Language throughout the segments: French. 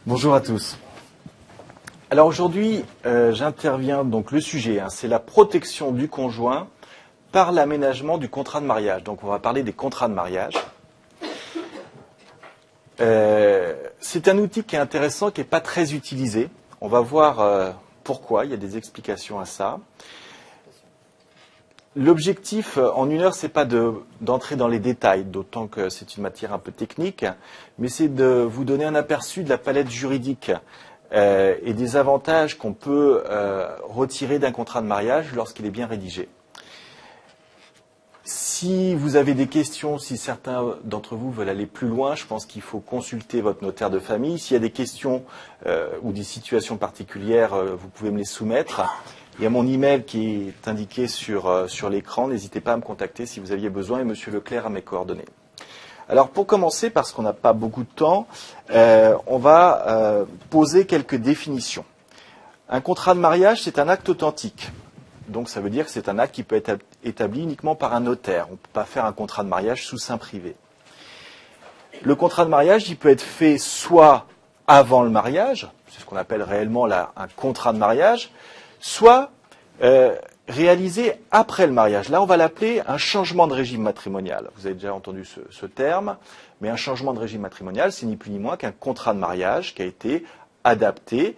Bonjour à tous. Alors aujourd'hui, j'interviens, donc le sujet, c'est la protection du conjoint par l'aménagement du contrat de mariage. Donc on va parler des contrats de mariage. C'est un outil qui est intéressant, qui n'est pas très utilisé. On va voir pourquoi, il y a des explications à ça. L'objectif en une heure, c'est pas d'entrer dans les détails, d'autant que c'est une matière un peu technique, mais c'est de vous donner un aperçu de la palette juridique et des avantages qu'on peut retirer d'un contrat de mariage lorsqu'il est bien rédigé. Si vous avez des questions, si certains d'entre vous veulent aller plus loin, je pense qu'il faut consulter votre notaire de famille. S'il y a des questions ou des situations particulières, vous pouvez me les soumettre. Il y a mon email qui est indiqué sur l'écran. N'hésitez pas à me contacter si vous aviez besoin, et M. Leclerc a mes coordonnées. Alors pour commencer, parce qu'on n'a pas beaucoup de temps, on va poser quelques définitions. Un contrat de mariage, c'est un acte authentique. Donc ça veut dire que c'est un acte qui peut être établi uniquement par un notaire. On ne peut pas faire un contrat de mariage sous seing privé. Le contrat de mariage, il peut être fait soit avant le mariage, c'est ce qu'on appelle réellement un contrat de mariage, soit réalisé après le mariage. Là, on va l'appeler un changement de régime matrimonial. Vous avez déjà entendu ce terme, mais un changement de régime matrimonial, c'est ni plus ni moins qu'un contrat de mariage qui a été adapté,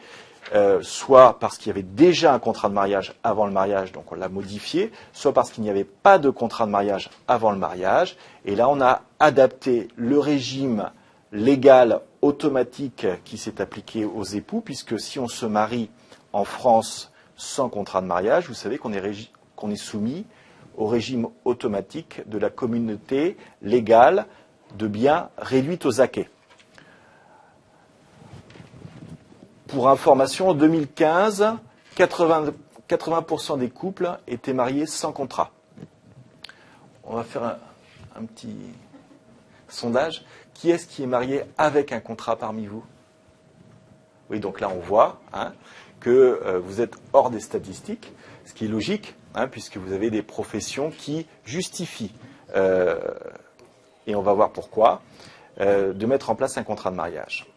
soit parce qu'il y avait déjà un contrat de mariage avant le mariage, donc on l'a modifié, soit parce qu'il n'y avait pas de contrat de mariage avant le mariage, et là on a adapté le régime légal automatique qui s'est appliqué aux époux, puisque si on se marie en France sans contrat de mariage, vous savez qu'on est soumis au régime automatique de la communauté légale de biens réduite aux acquêts. Pour information, en 2015, 80% des couples étaient mariés sans contrat. On va faire un petit sondage. Qui est-ce qui est marié avec un contrat parmi vous? Oui, donc là on voit que vous êtes hors des statistiques, ce qui est logique, puisque vous avez des professions qui justifient, et on va voir pourquoi, de mettre en place un contrat de mariage.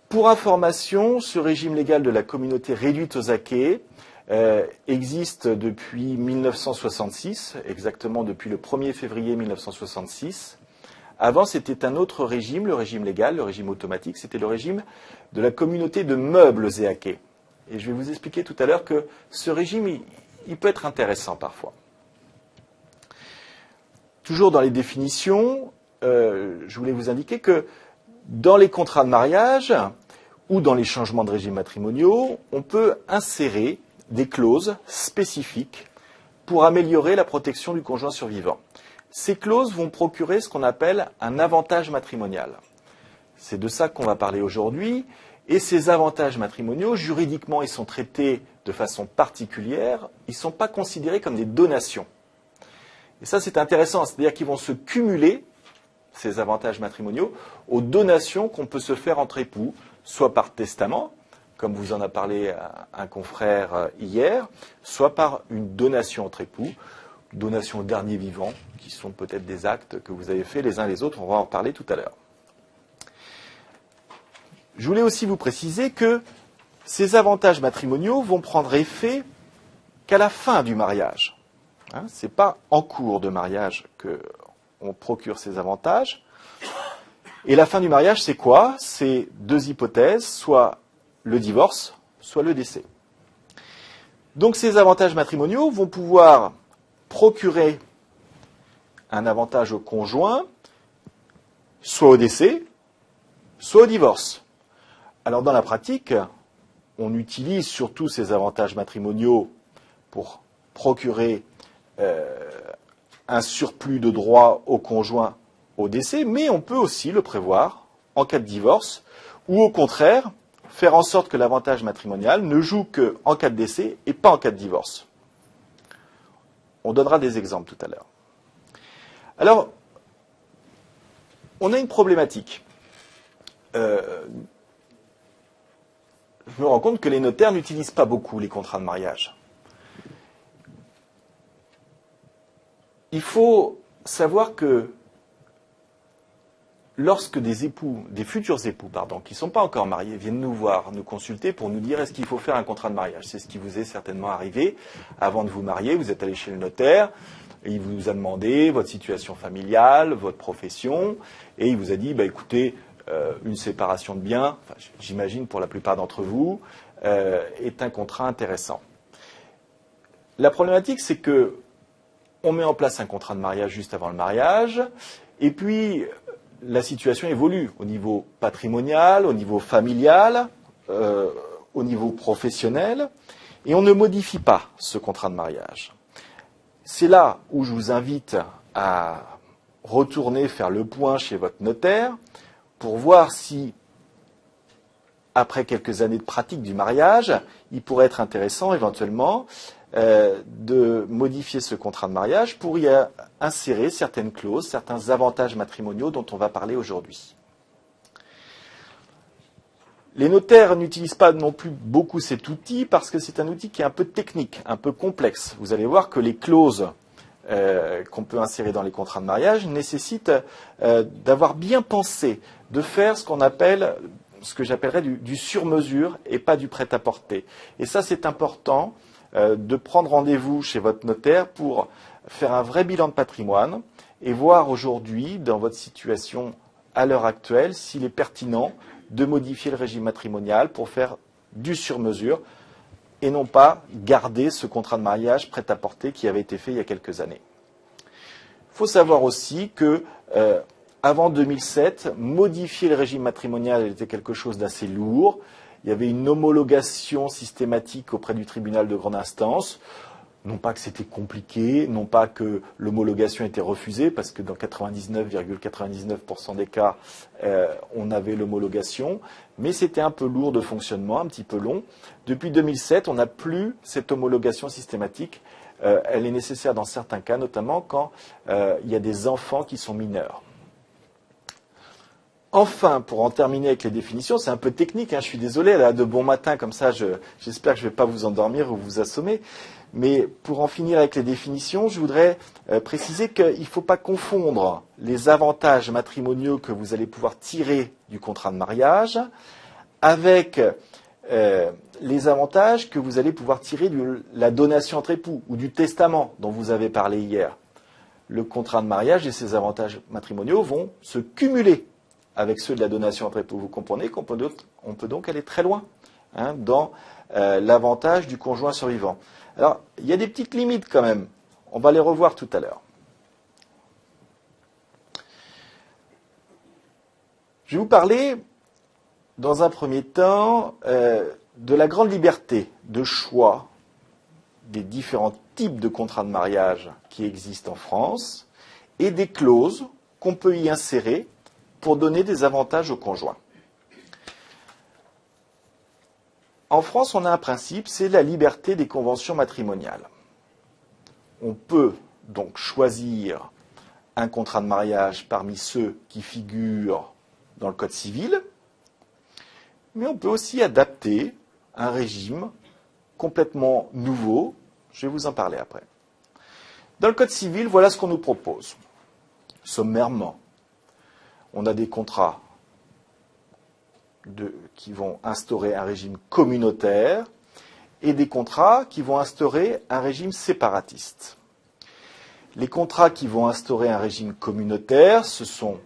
Pour information, ce régime légal de la communauté réduite aux acquêts existe depuis 1966, exactement depuis le 1er février 1966. Avant, c'était un autre régime, le régime légal, le régime automatique, c'était le régime de la communauté de meubles et acquêts. Et je vais vous expliquer tout à l'heure que ce régime, il peut être intéressant parfois. Toujours dans les définitions, je voulais vous indiquer que dans les contrats de mariage ou dans les changements de régime matrimoniaux, on peut insérer des clauses spécifiques pour améliorer la protection du conjoint survivant. Ces clauses vont procurer ce qu'on appelle un avantage matrimonial. C'est de ça qu'on va parler aujourd'hui. Et ces avantages matrimoniaux, juridiquement, ils sont traités de façon particulière. Ils ne sont pas considérés comme des donations. Et ça, c'est intéressant. C'est-à-dire qu'ils vont se cumuler, ces avantages matrimoniaux, aux donations qu'on peut se faire entre époux, soit par testament, comme vous en a parlé un confrère hier, soit par une donation entre époux, donation au dernier vivant, qui sont peut-être des actes que vous avez faits les uns les autres, on va en parler tout à l'heure. Je voulais aussi vous préciser que ces avantages matrimoniaux vont prendre effet qu'à la fin du mariage. Ce n'est pas en cours de mariage qu'on procure ces avantages. Et la fin du mariage, c'est quoi? C'est deux hypothèses, soit le divorce, soit le décès. Donc ces avantages matrimoniaux vont pouvoir procurer un avantage au conjoint, soit au décès, soit au divorce. Alors dans la pratique, on utilise surtout ces avantages matrimoniaux pour procurer un surplus de droits au conjoint au décès, mais on peut aussi le prévoir en cas de divorce, ou au contraire, faire en sorte que l'avantage matrimonial ne joue qu'en cas de décès et pas en cas de divorce. On donnera des exemples tout à l'heure. Alors, on a une problématique. Je me rends compte que les notaires n'utilisent pas beaucoup les contrats de mariage. Il faut savoir que lorsque des futurs époux, qui ne sont pas encore mariés, viennent nous voir, nous consulter pour nous dire est-ce qu'il faut faire un contrat de mariage. C'est ce qui vous est certainement arrivé avant de vous marier. Vous êtes allé chez le notaire, et il vous a demandé votre situation familiale, votre profession, et il vous a dit, écoutez, une séparation de biens, j'imagine pour la plupart d'entre vous, est un contrat intéressant. La problématique, c'est que on met en place un contrat de mariage juste avant le mariage, et puis la situation évolue au niveau patrimonial, au niveau familial, au niveau professionnel, et on ne modifie pas ce contrat de mariage. C'est là où je vous invite à retourner faire le point chez votre notaire pour voir si, après quelques années de pratique du mariage, il pourrait être intéressant éventuellement de modifier ce contrat de mariage pour y insérer certaines clauses, certains avantages matrimoniaux dont on va parler aujourd'hui. Les notaires n'utilisent pas non plus beaucoup cet outil parce que c'est un outil qui est un peu technique, un peu complexe. Vous allez voir que les clauses qu'on peut insérer dans les contrats de mariage nécessitent d'avoir bien pensé, de faire ce que j'appellerais du sur-mesure et pas du prêt-à-porter. Et ça, c'est important de prendre rendez-vous chez votre notaire pour faire un vrai bilan de patrimoine et voir aujourd'hui, dans votre situation à l'heure actuelle, s'il est pertinent de modifier le régime matrimonial pour faire du sur-mesure et non pas garder ce contrat de mariage prêt-à-porter qui avait été fait il y a quelques années. Il faut savoir aussi que avant 2007, modifier le régime matrimonial était quelque chose d'assez lourd. Il y avait une homologation systématique auprès du tribunal de grande instance. Non pas que c'était compliqué, non pas que l'homologation était refusée, parce que dans 99,99% des cas, on avait l'homologation, mais c'était un peu lourd de fonctionnement, un petit peu long. Depuis 2007, on n'a plus cette homologation systématique. Elle est nécessaire dans certains cas, notamment quand il y a des enfants qui sont mineurs. Enfin, pour en terminer avec les définitions, c'est un peu technique, je suis désolé, là, de bon matin, comme ça, j'espère que je ne vais pas vous endormir ou vous assommer. Mais pour en finir avec les définitions, je voudrais préciser qu'il ne faut pas confondre les avantages matrimoniaux que vous allez pouvoir tirer du contrat de mariage avec les avantages que vous allez pouvoir tirer de la donation entre époux ou du testament dont vous avez parlé hier. Le contrat de mariage et ses avantages matrimoniaux vont se cumuler avec ceux de la donation entre époux. Vous comprenez qu'on peut donc aller très loin dans l'avantage du conjoint survivant. Alors, il y a des petites limites quand même. On va les revoir tout à l'heure. Je vais vous parler, dans un premier temps, de la grande liberté de choix des différents types de contrats de mariage qui existent en France et des clauses qu'on peut y insérer pour donner des avantages aux conjoints. En France, on a un principe, c'est la liberté des conventions matrimoniales. On peut donc choisir un contrat de mariage parmi ceux qui figurent dans le Code civil, mais on peut aussi adapter un régime complètement nouveau. Je vais vous en parler après. Dans le Code civil, voilà ce qu'on nous propose. Sommairement, on a des contrats qui vont instaurer un régime communautaire et des contrats qui vont instaurer un régime séparatiste. Les contrats qui vont instaurer un régime communautaire, ce sont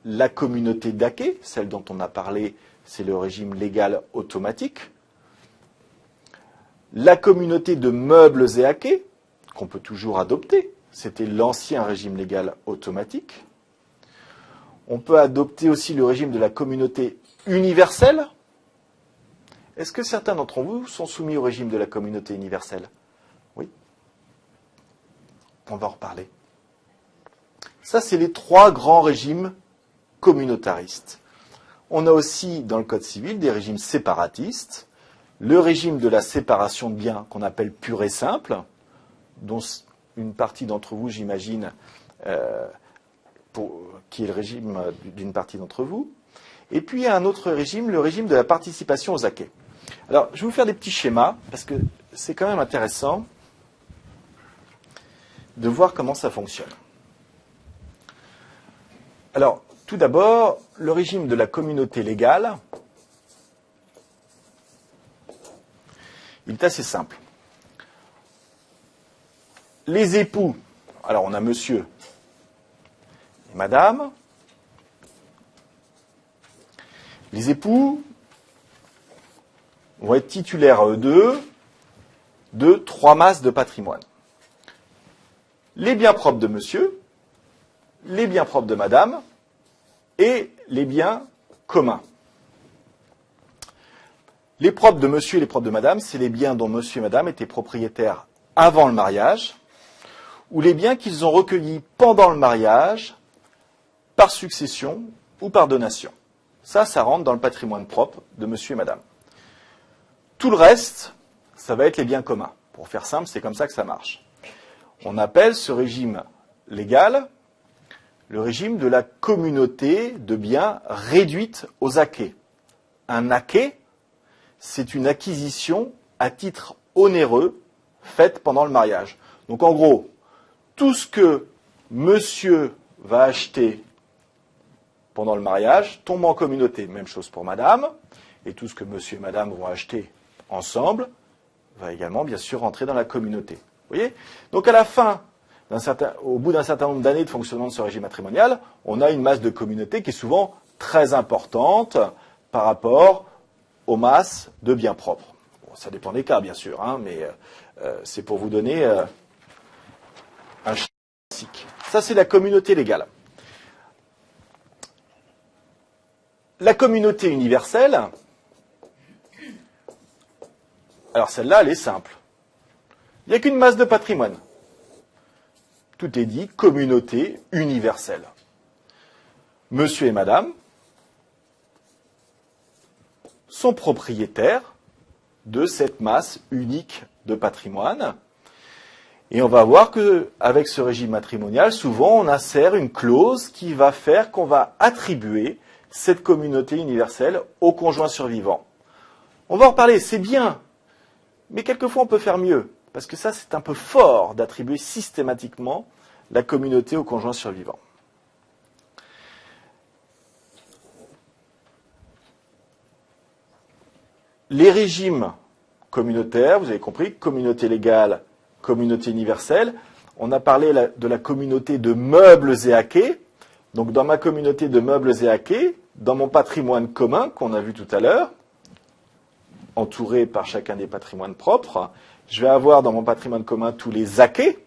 la communauté d'acquet, celle dont on a parlé, c'est le régime légal automatique. La communauté de meubles et acquets, qu'on peut toujours adopter, c'était l'ancien régime légal automatique. On peut adopter aussi le régime de la communauté universelle. Est-ce que certains d'entre vous sont soumis au régime de la communauté universelle? Oui. On va en reparler. Ça, c'est les trois grands régimes communautaristes. On a aussi, dans le Code civil, des régimes séparatistes. Le régime de la séparation de biens, qu'on appelle pur et simple, dont une partie d'entre vous, j'imagine, qui est le régime d'une partie d'entre vous. Et puis, il y a un autre régime, le régime de la participation aux acquets. Alors, je vais vous faire des petits schémas, parce que c'est quand même intéressant de voir comment ça fonctionne. Alors, Tout d'abord, le régime de la communauté légale, il est assez simple. Les époux, alors on a monsieur et madame. Les époux vont être titulaires à eux deux de 3 masses de patrimoine. Les biens propres de monsieur, les biens propres de madame et les biens communs. Les propres de monsieur et les propres de madame, c'est les biens dont monsieur et madame étaient propriétaires avant le mariage, ou les biens qu'ils ont recueillis pendant le mariage, par succession ou par donation. Ça rentre dans le patrimoine propre de monsieur et madame. Tout le reste, ça va être les biens communs. Pour faire simple, c'est comme ça que ça marche. On appelle ce régime légal le régime de la communauté de biens réduite aux acquêts. Un acquêt, c'est une acquisition à titre onéreux faite pendant le mariage. Donc en gros, tout ce que monsieur va acheter pendant le mariage tombe en communauté. Même chose pour madame. Et tout ce que monsieur et madame vont acheter ensemble va également, bien sûr, rentrer dans la communauté. Vous voyez ? Donc à la fin, au bout d'un certain nombre d'années de fonctionnement de ce régime matrimonial, on a une masse de communauté qui est souvent très importante par rapport aux masses de biens propres. Bon, ça dépend des cas, bien sûr, hein, mais c'est pour vous donner un schéma classique. Ça, c'est la communauté légale. La communauté universelle, alors celle-là, elle est simple. Il n'y a qu'une masse de patrimoine. Tout est dit, communauté universelle. Monsieur et madame sont propriétaires de cette masse unique de patrimoine. Et on va voir qu'avec ce régime matrimonial, souvent on insère une clause qui va faire qu'on va attribuer cette communauté universelle au conjoint survivant. On va en reparler, c'est bien, mais quelquefois on peut faire mieux, parce que ça c'est un peu fort d'attribuer systématiquement la communauté au conjoint survivant. Les régimes communautaires, vous avez compris, communauté légale, communauté universelle. On a parlé de la communauté de meubles et acquets. Donc dans ma communauté de meubles et acquets, dans mon patrimoine commun qu'on a vu tout à l'heure, entouré par chacun des patrimoines propres, je vais avoir dans mon patrimoine commun tous les acquets,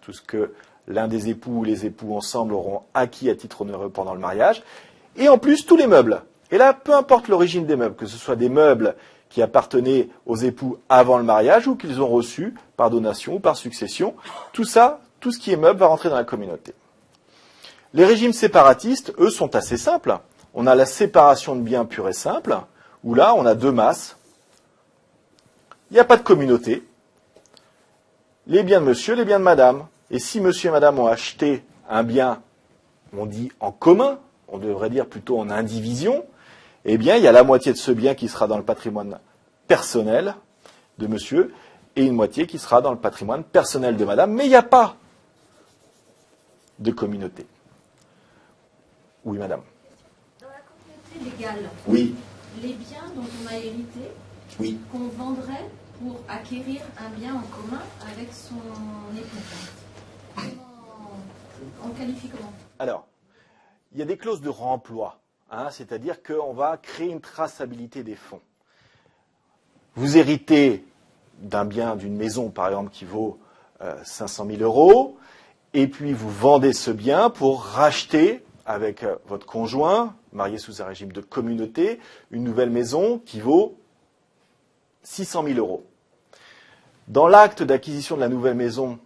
tout ce que l'un des époux ou les époux ensemble auront acquis à titre onéreux pendant le mariage, et en plus tous les meubles. Et là, peu importe l'origine des meubles, que ce soit des meubles qui appartenaient aux époux avant le mariage ou qu'ils ont reçus par donation ou par succession, tout ça, tout ce qui est meuble va rentrer dans la communauté. Les régimes séparatistes, eux, sont assez simples. On a la séparation de biens pure et simple, où là, on a 2 masses. Il n'y a pas de communauté. Les biens de monsieur, les biens de madame. Et si monsieur et madame ont acheté un bien, on dit en commun, on devrait dire plutôt en indivision, eh bien, il y a la moitié de ce bien qui sera dans le patrimoine personnel de monsieur et une moitié qui sera dans le patrimoine personnel de madame, mais il n'y a pas de communauté. Oui, madame. Dans la communauté légale, oui. Les biens dont on a hérité, oui. Qu'on vendrait pour acquérir un bien en commun avec son époux. On qualifie comment? Alors, il y a des clauses de remploi, hein, c'est-à-dire qu'on va créer une traçabilité des fonds. Vous héritez d'un bien, d'une maison, par exemple, qui vaut 500 000 €, et puis vous vendez ce bien pour racheter avec votre conjoint, marié sous un régime de communauté, une nouvelle maison qui vaut 600 000 €. Dans l'acte d'acquisition de la nouvelle maison,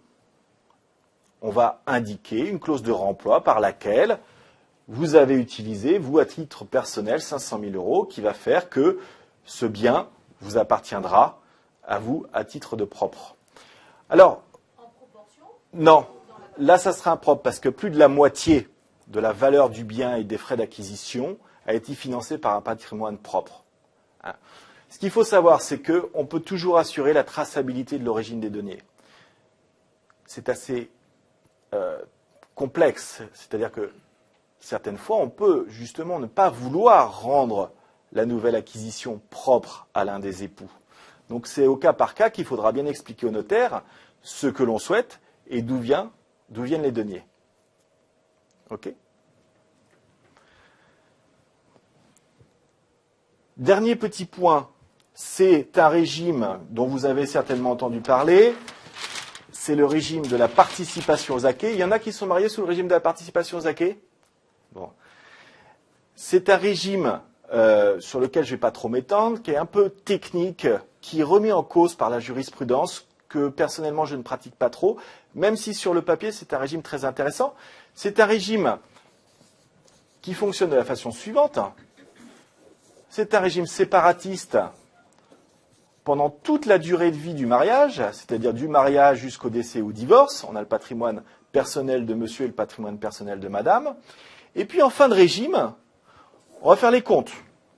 on va indiquer une clause de remploi par laquelle vous avez utilisé, vous, à titre personnel, 500 000 € qui va faire que ce bien vous appartiendra à vous à titre de propre. Alors, en proportion? Non, là ça sera impropre parce que plus de la moitié de la valeur du bien et des frais d'acquisition a été financée par un patrimoine propre. Hein. Ce qu'il faut savoir, c'est qu'on peut toujours assurer la traçabilité de l'origine des données. C'est assez complexe, c'est-à-dire que certaines fois, on peut justement ne pas vouloir rendre la nouvelle acquisition propre à l'un des époux. Donc c'est au cas par cas qu'il faudra bien expliquer au notaire ce que l'on souhaite et d'où viennent les deniers. Ok ? Dernier petit point, c'est un régime dont vous avez certainement entendu parler. C'est le régime de la participation aux acquêts. Il y en a qui sont mariés sous le régime de la participation aux acquêts ? Bon. C'est un régime sur lequel je ne vais pas trop m'étendre, qui est un peu technique, qui est remis en cause par la jurisprudence, que personnellement je ne pratique pas trop, même si sur le papier c'est un régime très intéressant. C'est un régime qui fonctionne de la façon suivante. C'est un régime séparatiste pendant toute la durée de vie du mariage, c'est-à-dire du mariage jusqu'au décès ou divorce. On a le patrimoine personnel de monsieur et le patrimoine personnel de madame. Et puis en fin de régime, on va faire les comptes.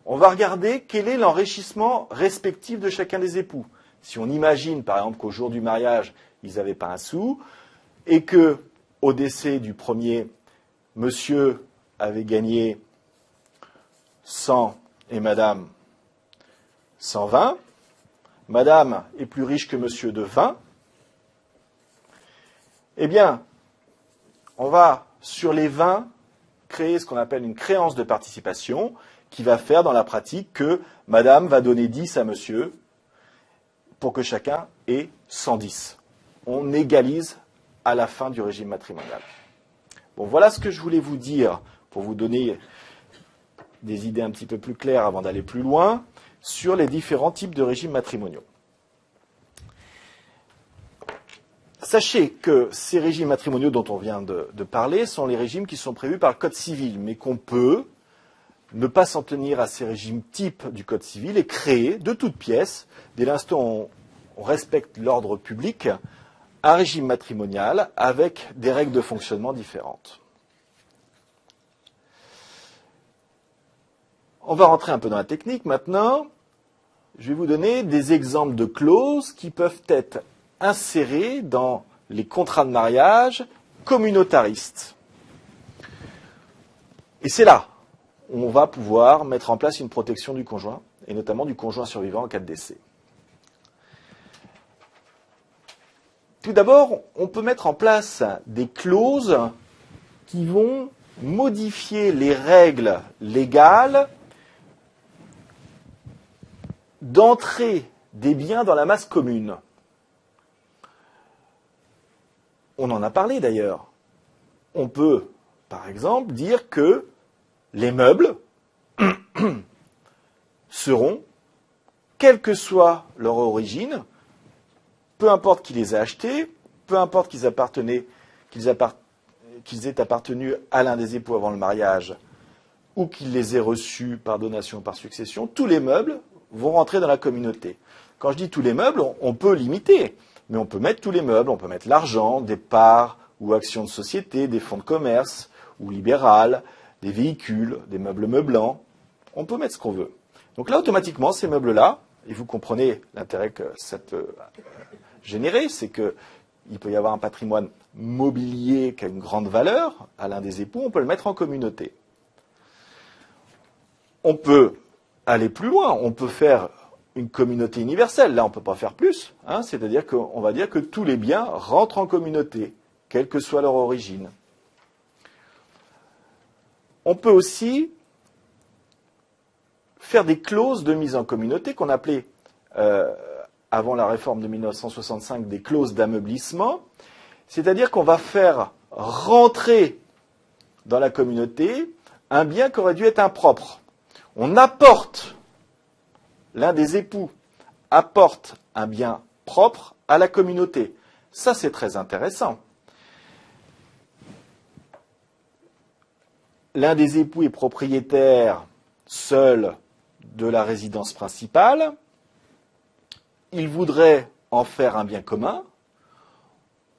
On va regarder quel est l'enrichissement respectif de chacun des époux. Si on imagine, par exemple, qu'au jour du mariage, ils n'avaient pas un sou, et que, au décès du premier, monsieur avait gagné 100 et madame 120, madame est plus riche que monsieur de 20, eh bien, on va, sur les 20, créer ce qu'on appelle une créance de participation, qui va faire dans la pratique que madame va donner 10 à monsieur pour que chacun ait 110. On égalise à la fin du régime matrimonial. Bon, voilà ce que je voulais vous dire pour vous donner des idées un petit peu plus claires avant d'aller plus loin sur les différents types de régimes matrimoniaux. Sachez que ces régimes matrimoniaux dont on vient de parler sont les régimes qui sont prévus par le Code civil, mais qu'on peut ne pas s'en tenir à ces régimes types du Code civil et créer de toutes pièces, dès l'instant où on respecte l'ordre public, un régime matrimonial avec des règles de fonctionnement différentes. On va rentrer un peu dans la technique maintenant. Je vais vous donner des exemples de clauses qui peuvent être insérées dans les contrats de mariage communautaristes. Et c'est là où on va pouvoir mettre en place une protection du conjoint, et notamment du conjoint survivant en cas de décès. Tout d'abord, on peut mettre en place des clauses qui vont modifier les règles légales d'entrée des biens dans la masse commune. On en a parlé d'ailleurs. On peut, par exemple, dire que les meubles seront, quelle que soit leur origine, peu importe qui les a achetés, peu importe qu'ils aient appartenu à l'un des époux avant le mariage ou qu'ils les aient reçus par donation ou par succession, tous les meubles vont rentrer dans la communauté. Quand je dis tous les meubles, on peut limiter, mais on peut mettre tous les meubles, on peut mettre l'argent, des parts ou actions de société, des fonds de commerce ou libérales, des véhicules, des meubles meublants, on peut mettre ce qu'on veut. Donc là, automatiquement, ces meubles-là, et vous comprenez l'intérêt que ça peut générer, c'est qu'il peut y avoir un patrimoine mobilier qui a une grande valeur à l'un des époux, on peut le mettre en communauté. On peut aller plus loin, on peut faire une communauté universelle, là on ne peut pas faire plus, c'est-à-dire qu'on va dire que tous les biens rentrent en communauté, quelle que soit leur origine. On peut aussi faire des clauses de mise en communauté qu'on appelait, avant la réforme de 1965, des clauses d'ameublissement, c'est-à-dire qu'on va faire rentrer dans la communauté un bien qui aurait dû être impropre. On apporte, l'un des époux apporte un bien propre à la communauté. Ça, c'est très intéressant. L'un des époux est propriétaire seul de la résidence principale. Il voudrait en faire un bien commun.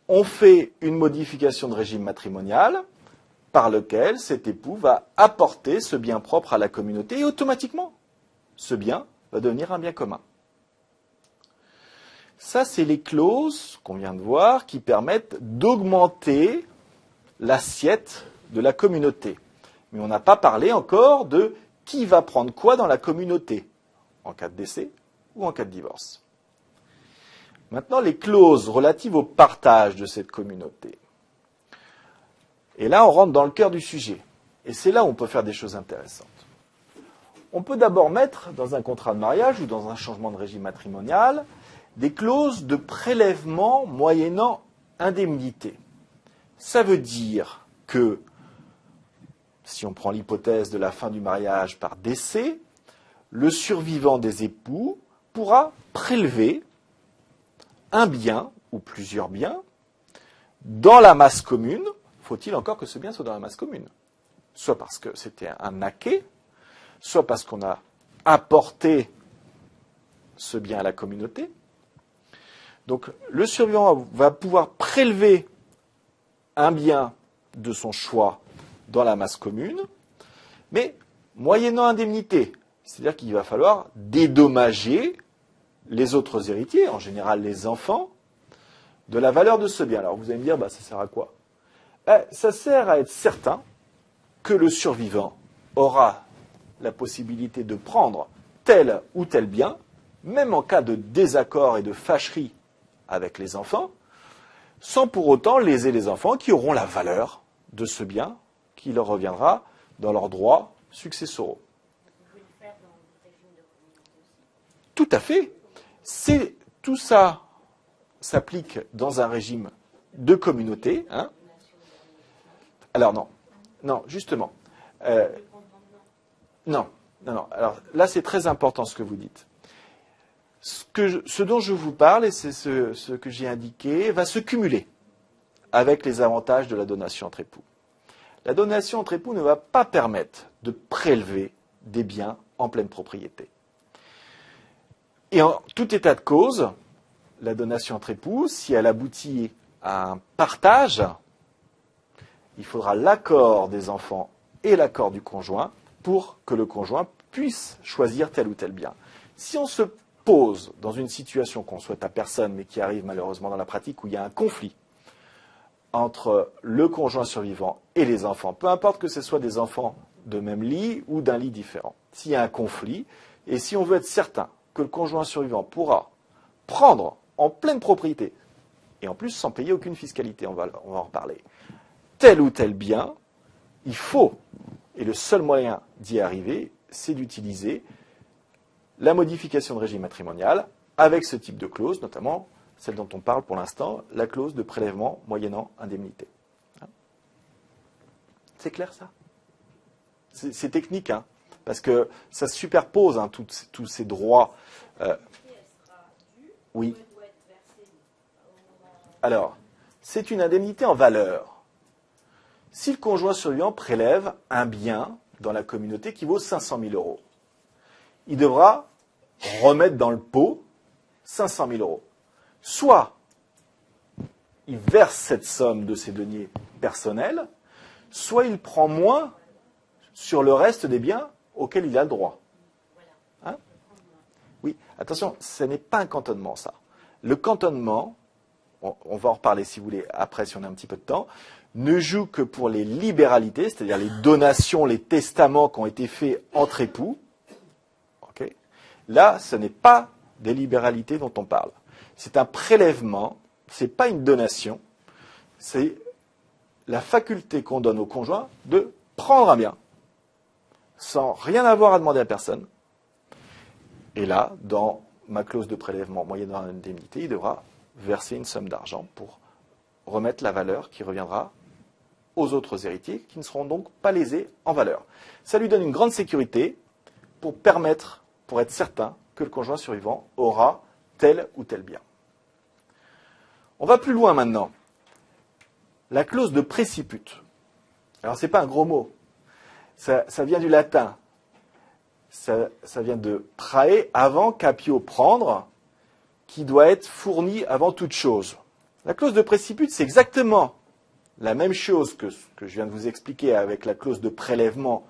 On fait une modification de régime matrimonial par lequel cet époux va apporter ce bien propre à la communauté et automatiquement, ce bien va devenir un bien commun. Ça, c'est les clauses qu'on vient de voir qui permettent d'augmenter l'assiette de la communauté. Mais on n'a pas parlé encore de qui va prendre quoi dans la communauté, en cas de décès ou en cas de divorce. Maintenant, les clauses relatives au partage de cette communauté. Et là, on rentre dans le cœur du sujet. Et c'est là où on peut faire des choses intéressantes. On peut d'abord mettre dans un contrat de mariage ou dans un changement de régime matrimonial des clauses de prélèvement moyennant indemnité. Ça veut dire que, si on prend l'hypothèse de la fin du mariage par décès, le survivant des époux pourra prélever un bien ou plusieurs biens dans la masse commune. Faut-il encore que ce bien soit dans la masse commune? Soit parce que c'était un acquet, soit parce qu'on a apporté ce bien à la communauté. Donc le survivant va pouvoir prélever un bien de son choix dans la masse commune, mais moyennant indemnité. C'est-à-dire qu'il va falloir dédommager les autres héritiers, en général les enfants, de la valeur de ce bien. Alors vous allez me dire, ça sert à quoi? Ça sert à être certain que le survivant aura la possibilité de prendre tel ou tel bien, même en cas de désaccord et de fâcherie avec les enfants, sans pour autant léser les enfants qui auront la valeur de ce bien qui leur reviendra dans leurs droits successoraux. Tout à fait. Tout ça s'applique dans un régime de communauté. Hein. Alors non, justement. Non. Alors là, c'est très important ce que vous dites. Ce dont je vous parle, et c'est ce que j'ai indiqué, va se cumuler avec les avantages de la donation entre époux. La donation entre époux ne va pas permettre de prélever des biens en pleine propriété. Et en tout état de cause, la donation entre époux, si elle aboutit à un partage, il faudra l'accord des enfants et l'accord du conjoint pour que le conjoint puisse choisir tel ou tel bien. Si on se pose dans une situation qu'on souhaite à personne, mais qui arrive malheureusement dans la pratique, où il y a un conflit entre le conjoint survivant et les enfants, peu importe que ce soit des enfants de même lit ou d'un lit différent, s'il y a un conflit, et si on veut être certain que le conjoint survivant pourra prendre en pleine propriété, et en plus sans payer aucune fiscalité, on va en reparler, tel ou tel bien, il faut, et le seul moyen d'y arriver, c'est d'utiliser la modification de régime matrimonial avec ce type de clause, notamment celle dont on parle pour l'instant, la clause de prélèvement moyennant indemnité. C'est clair ça? C'est technique, hein, parce que ça se superpose, hein, tous ces droits. Oui. Alors, c'est une indemnité en valeur. Si le conjoint survivant prélève un bien dans la communauté qui vaut 500 000 euros, il devra remettre dans le pot 500 000 euros. Soit il verse cette somme de ses deniers personnels, soit il prend moins sur le reste des biens auxquels il a le droit. Hein? Oui, attention, ce n'est pas un cantonnement, ça. Le cantonnement, on va en reparler si vous voulez après, si on a un petit peu de temps, ne joue que pour les libéralités, c'est-à-dire les donations, les testaments qui ont été faits entre époux. Okay. Là, ce n'est pas des libéralités dont on parle. C'est un prélèvement, ce n'est pas une donation, c'est la faculté qu'on donne au conjoint de prendre un bien, sans rien avoir à demander à personne. Et là, dans ma clause de prélèvement moyennant indemnité, il devra verser une somme d'argent pour remettre la valeur qui reviendra aux autres héritiers, qui ne seront donc pas lésés en valeur. Ça lui donne une grande sécurité pour être certain que le conjoint survivant aura tel ou tel bien. On va plus loin maintenant. La clause de préciput. Alors, ce n'est pas un gros mot. Ça vient du latin. Ça vient de prae, avant, capio, prendre, qui doit être fourni avant toute chose. La clause de préciput, c'est exactement la même chose que ce que je viens de vous expliquer avec la clause de prélèvement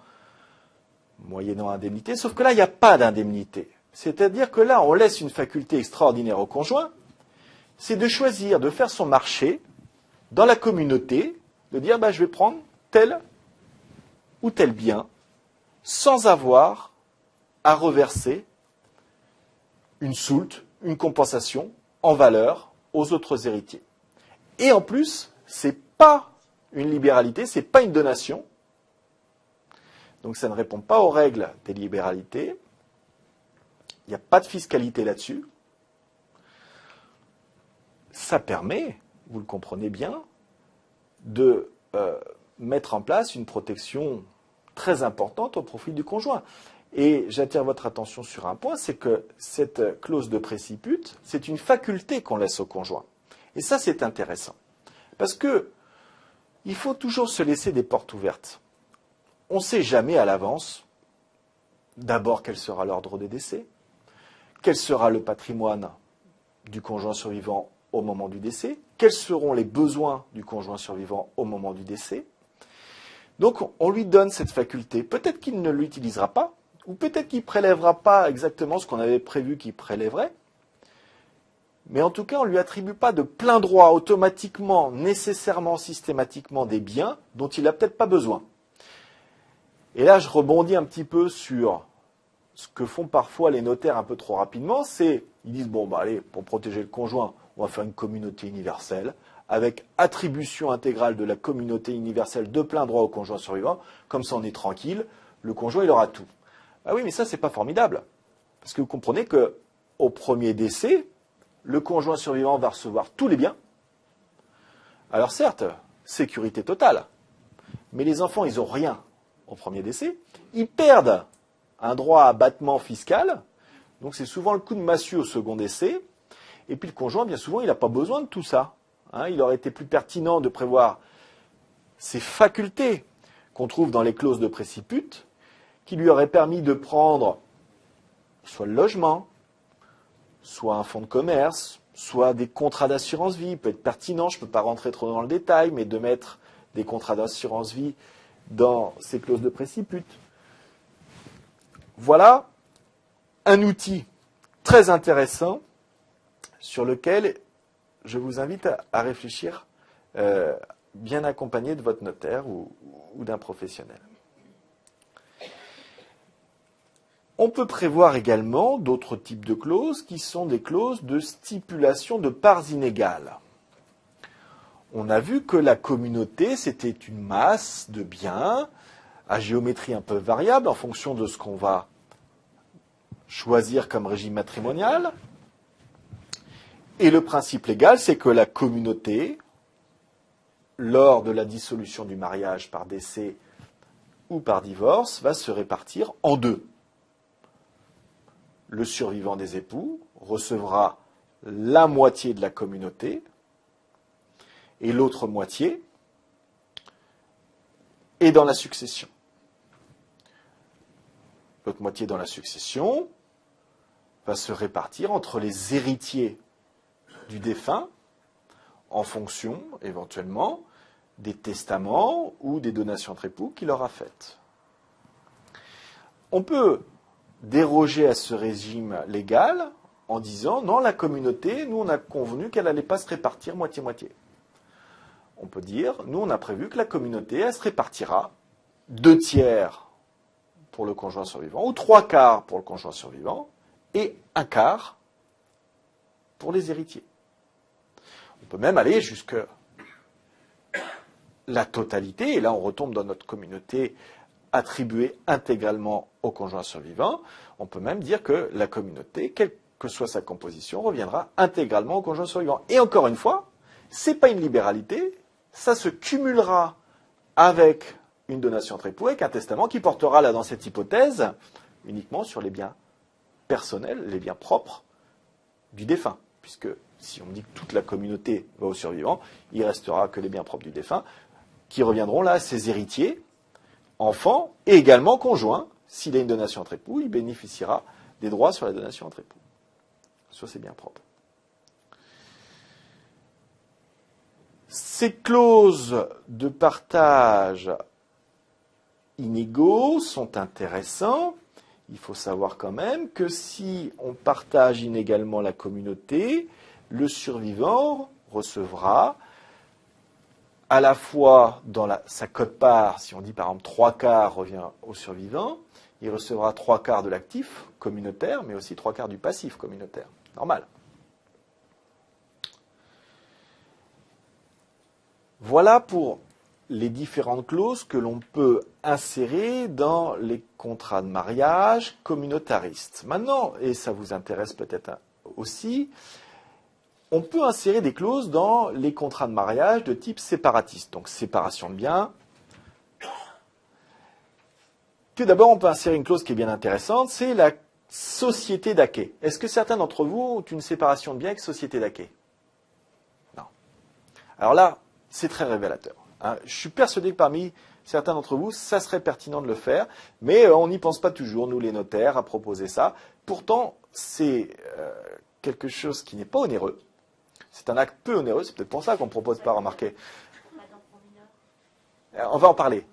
moyennant indemnité, sauf que là, il n'y a pas d'indemnité. C'est-à-dire que là, on laisse une faculté extraordinaire au conjoint, c'est de choisir, de faire son marché dans la communauté, de dire, je vais prendre tel ou tel bien sans avoir à reverser une soulte, une compensation en valeur aux autres héritiers. Et en plus, ce n'est pas une libéralité, ce n'est pas une donation. Donc ça ne répond pas aux règles des libéralités. Il n'y a pas de fiscalité là-dessus. Ça permet, vous le comprenez bien, de mettre en place une protection très importante au profit du conjoint. Et j'attire votre attention sur un point, c'est que cette clause de préciput, c'est une faculté qu'on laisse au conjoint. Et ça, c'est intéressant. Parce que il faut toujours se laisser des portes ouvertes. On ne sait jamais à l'avance, d'abord, quel sera l'ordre de décès, quel sera le patrimoine du conjoint survivant au moment du décès, quels seront les besoins du conjoint survivant au moment du décès. Donc, on lui donne cette faculté. Peut-être qu'il ne l'utilisera pas, ou peut-être qu'il ne prélèvera pas exactement ce qu'on avait prévu qu'il prélèverait, mais en tout cas, on ne lui attribue pas de plein droit automatiquement, nécessairement, systématiquement des biens dont il n'a peut-être pas besoin. Et là, je rebondis un petit peu sur ce que font parfois les notaires un peu trop rapidement, c'est, ils disent, bon, bah allez, pour protéger le conjoint, on va faire une communauté universelle, avec attribution intégrale de la communauté universelle de plein droit au conjoint survivant, comme ça on est tranquille, le conjoint il aura tout. Ah oui, mais ça c'est pas formidable, parce que vous comprenez que au premier décès, le conjoint survivant va recevoir tous les biens. Alors certes, sécurité totale, mais les enfants ils n'ont rien au premier décès, ils perdent un droit à abattement fiscal, donc c'est souvent le coup de massue au second décès, et puis le conjoint bien souvent il n'a pas besoin de tout ça. Il aurait été plus pertinent de prévoir ces facultés qu'on trouve dans les clauses de préciput, qui lui auraient permis de prendre soit le logement, soit un fonds de commerce, soit des contrats d'assurance vie. Il peut être pertinent, je ne peux pas rentrer trop dans le détail, mais de mettre des contrats d'assurance vie dans ces clauses de préciput. Voilà un outil très intéressant sur lequel je vous invite à réfléchir bien accompagné de votre notaire ou d'un professionnel. On peut prévoir également d'autres types de clauses qui sont des clauses de stipulation de parts inégales. On a vu que la communauté, c'était une masse de biens à géométrie un peu variable en fonction de ce qu'on va choisir comme régime matrimonial. Et le principe légal, c'est que la communauté, lors de la dissolution du mariage par décès ou par divorce, va se répartir en deux. Le survivant des époux recevra la moitié de la communauté et l'autre moitié est dans la succession. L'autre moitié dans la succession va se répartir entre les héritiers du défunt en fonction, éventuellement, des testaments ou des donations entre époux qu'il aura faites. On peut déroger à ce régime légal en disant non, la communauté, nous on a convenu qu'elle n'allait pas se répartir moitié-moitié. On peut dire, nous on a prévu que la communauté, elle se répartira 2/3 pour le conjoint survivant, ou 3/4 pour le conjoint survivant, et 1/4 pour les héritiers. On peut même aller jusque la totalité, et là on retombe dans notre communauté attribuée intégralement au conjoint survivant. On peut même dire que la communauté, quelle que soit sa composition, reviendra intégralement au conjoint survivant. Et encore une fois, ce n'est pas une libéralité, ça se cumulera avec une donation entre époux, avec un testament qui portera, là dans cette hypothèse, uniquement sur les biens personnels, les biens propres du défunt. Puisque si on dit que toute la communauté va au survivant, il ne restera que les biens propres du défunt, qui reviendront là à ses héritiers, enfants et également conjoints. S'il a une donation entre époux, il bénéficiera des droits sur la donation entre époux, sur ses biens propres. Ces clauses de partage inégaux sont intéressantes. Il faut savoir quand même que si on partage inégalement la communauté, le survivant recevra à la fois dans sa quote-part, si on dit par exemple 3/4 revient au survivant, il recevra 3/4 de l'actif communautaire, mais aussi 3/4 du passif communautaire. Normal. Voilà pour les différentes clauses que l'on peut insérer dans les contrats de mariage communautaristes. Maintenant, et ça vous intéresse peut-être aussi, on peut insérer des clauses dans les contrats de mariage de type séparatiste, donc séparation de biens. Tout d'abord, on peut insérer une clause qui est bien intéressante, c'est la société d'acquet. Est-ce que certains d'entre vous ont une séparation de biens avec société d'acquet? Non. Alors là, c'est très révélateur. Je suis persuadé que parmi certains d'entre vous, ça serait pertinent de le faire, mais on n'y pense pas toujours, nous les notaires, à proposer ça. Pourtant, c'est quelque chose qui n'est pas onéreux. C'est un acte peu onéreux, c'est peut-être pour ça qu'on ne propose pas, remarquer. On va en parler.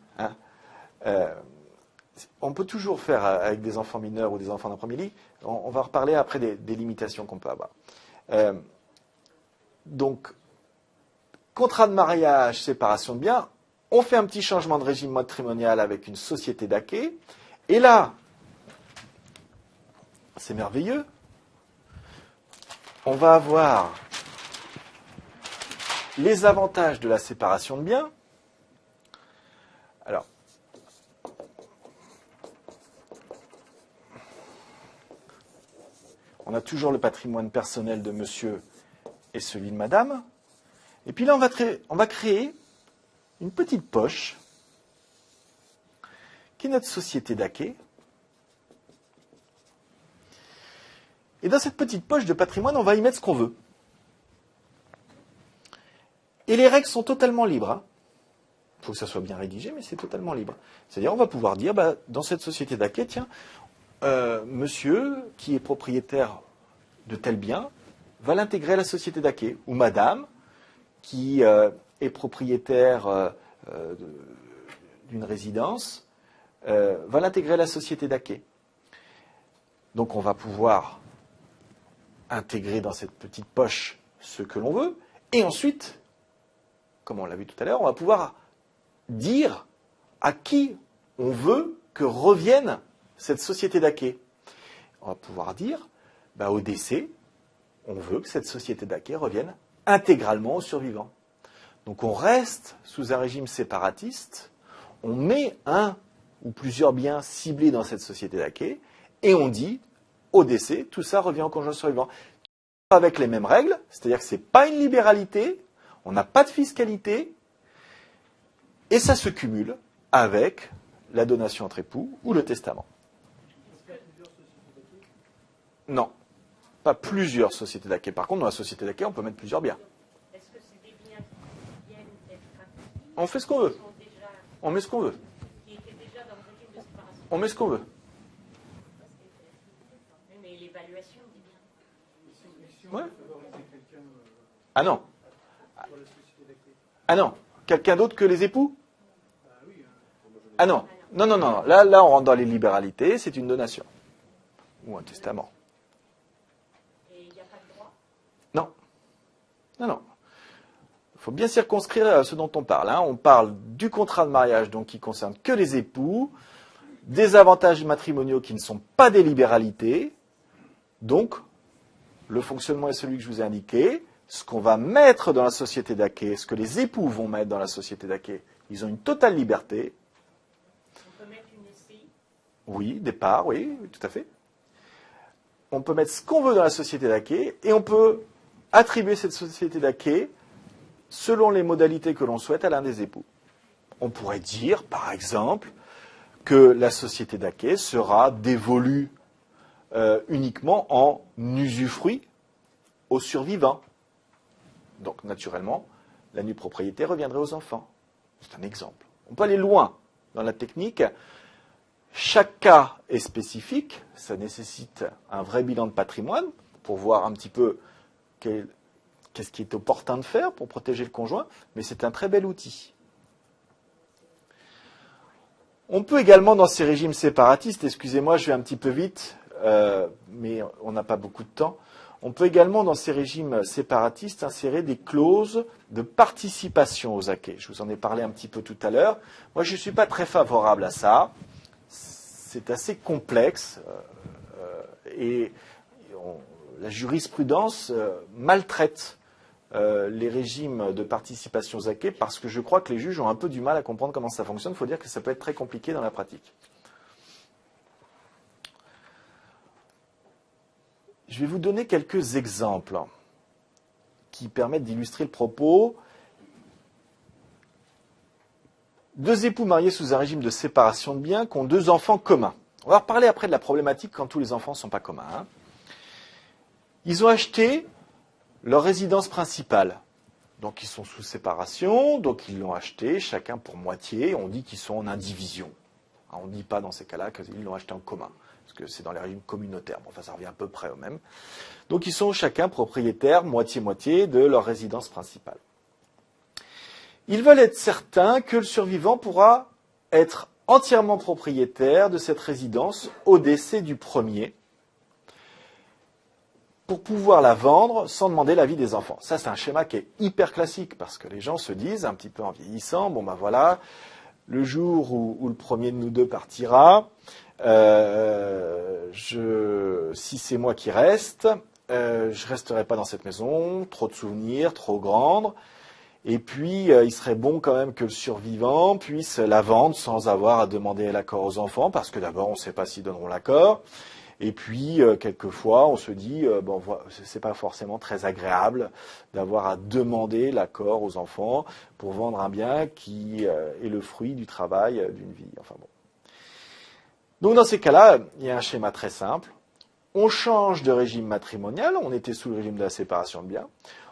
On peut toujours faire avec des enfants mineurs ou des enfants d'un premier lit. On va reparler après des limitations qu'on peut avoir. Donc, contrat de mariage, séparation de biens, on fait un petit changement de régime matrimonial avec une société d'acquet. Et là, c'est merveilleux, on va avoir les avantages de la séparation de biens. Alors, on a toujours le patrimoine personnel de monsieur et celui de madame. Et puis là, on va créer une petite poche qui est notre société d'acquet. Et dans cette petite poche de patrimoine, on va y mettre ce qu'on veut. Et les règles sont totalement libres. Il faut que ça soit bien rédigé, mais c'est totalement libre. C'est-à-dire, on va pouvoir dire, dans cette société d'acquet, tiens, monsieur qui est propriétaire de tel bien va l'intégrer à la société d'acquet. Ou madame qui est propriétaire d'une résidence va l'intégrer à la société d'acquet. Donc on va pouvoir intégrer dans cette petite poche ce que l'on veut, et ensuite, comme on l'a vu tout à l'heure, on va pouvoir dire à qui on veut que revienne cette société d'acquet. On va pouvoir dire, au décès, on veut que cette société d'acquet revienne intégralement aux survivants. Donc on reste sous un régime séparatiste, on met un ou plusieurs biens ciblés dans cette société d'acquet, et on dit, au décès, tout ça revient au conjoint survivant. Avec les mêmes règles, c'est-à-dire que ce n'est pas une libéralité, on n'a pas de fiscalité, et ça se cumule avec la donation entre époux ou le testament. Non, pas plusieurs sociétés d'acquet. Par contre, dans la société d'acquet, on peut mettre plusieurs biens. Est-ce que c'est des biens qui viennent d'être acquis? On fait ce qu'on veut. On met ce qu'on veut. Qui étaient déjà dans le régime de séparation? On met ce qu'on veut. Mais l'évaluation dit bien. Ouais. Ah non. Ah non. Quelqu'un d'autre que les époux? Ah non. Non, non, non. Là, on rentre dans les libéralités, c'est une donation. Ou un testament. Et il n'y a pas de droit? Non. Non, non. Il faut bien circonscrire ce dont on parle. On parle du contrat de mariage, donc qui concerne que les époux, des avantages matrimoniaux qui ne sont pas des libéralités. Donc, le fonctionnement est celui que je vous ai indiqué. Ce qu'on va mettre dans la société d'acquet, ce que les époux vont mettre dans la société d'acquet, ils ont une totale liberté. On peut mettre une SCI? Oui, départ, oui, tout à fait. On peut mettre ce qu'on veut dans la société d'acquet et on peut attribuer cette société d'acquet selon les modalités que l'on souhaite à l'un des époux. On pourrait dire, par exemple, que la société d'acquet sera dévolue uniquement en usufruit aux survivants. Donc, naturellement, la nue propriété reviendrait aux enfants. C'est un exemple. On peut aller loin dans la technique. Chaque cas est spécifique. Ça nécessite un vrai bilan de patrimoine pour voir un petit peu qu'est-ce qui est opportun de faire pour protéger le conjoint. Mais c'est un très bel outil. On peut également, dans ces régimes séparatistes, excusez-moi, je vais un petit peu vite, mais on n'a pas beaucoup de temps, On peut également, dans ces régimes séparatistes, insérer des clauses de participation aux acquêts. Je vous en ai parlé un petit peu tout à l'heure. Moi, je ne suis pas très favorable à ça. C'est assez complexe et la jurisprudence maltraite les régimes de participation aux acquêts parce que je crois que les juges ont un peu du mal à comprendre comment ça fonctionne. Il faut dire que ça peut être très compliqué dans la pratique. Je vais vous donner quelques exemples qui permettent d'illustrer le propos. Deux époux mariés sous un régime de séparation de biens qui ont 2 enfants communs. On va reparler après de la problématique quand tous les enfants ne sont pas communs. Hein. Ils ont acheté leur résidence principale. Donc ils sont sous séparation, donc ils l'ont acheté chacun pour moitié. On dit qu'ils sont en indivision. On ne dit pas dans ces cas-là qu'ils l'ont acheté en commun, parce que c'est dans les régimes communautaires. Bon, enfin, ça revient à peu près au même. Donc ils sont chacun propriétaires, moitié-moitié, de leur résidence principale. Ils veulent être certains que le survivant pourra être entièrement propriétaire de cette résidence au décès du premier, pour pouvoir la vendre sans demander l'avis des enfants. Ça, c'est un schéma qui est hyper classique, parce que les gens se disent, un petit peu en vieillissant, bon ben voilà, le jour où le premier de nous deux partira, si c'est moi qui reste, je resterai pas dans cette maison, trop de souvenirs, trop grande, et puis il serait bon quand même que le survivant puisse la vendre sans avoir à demander l'accord aux enfants, parce que d'abord on ne sait pas s'ils donneront l'accord. Et puis, quelquefois, on se dit, bon, c'est pas forcément très agréable d'avoir à demander l'accord aux enfants pour vendre un bien qui est le fruit du travail d'une vie. Enfin bon. Donc, dans ces cas-là, il y a un schéma très simple. On change de régime matrimonial. On était sous le régime de la séparation de biens.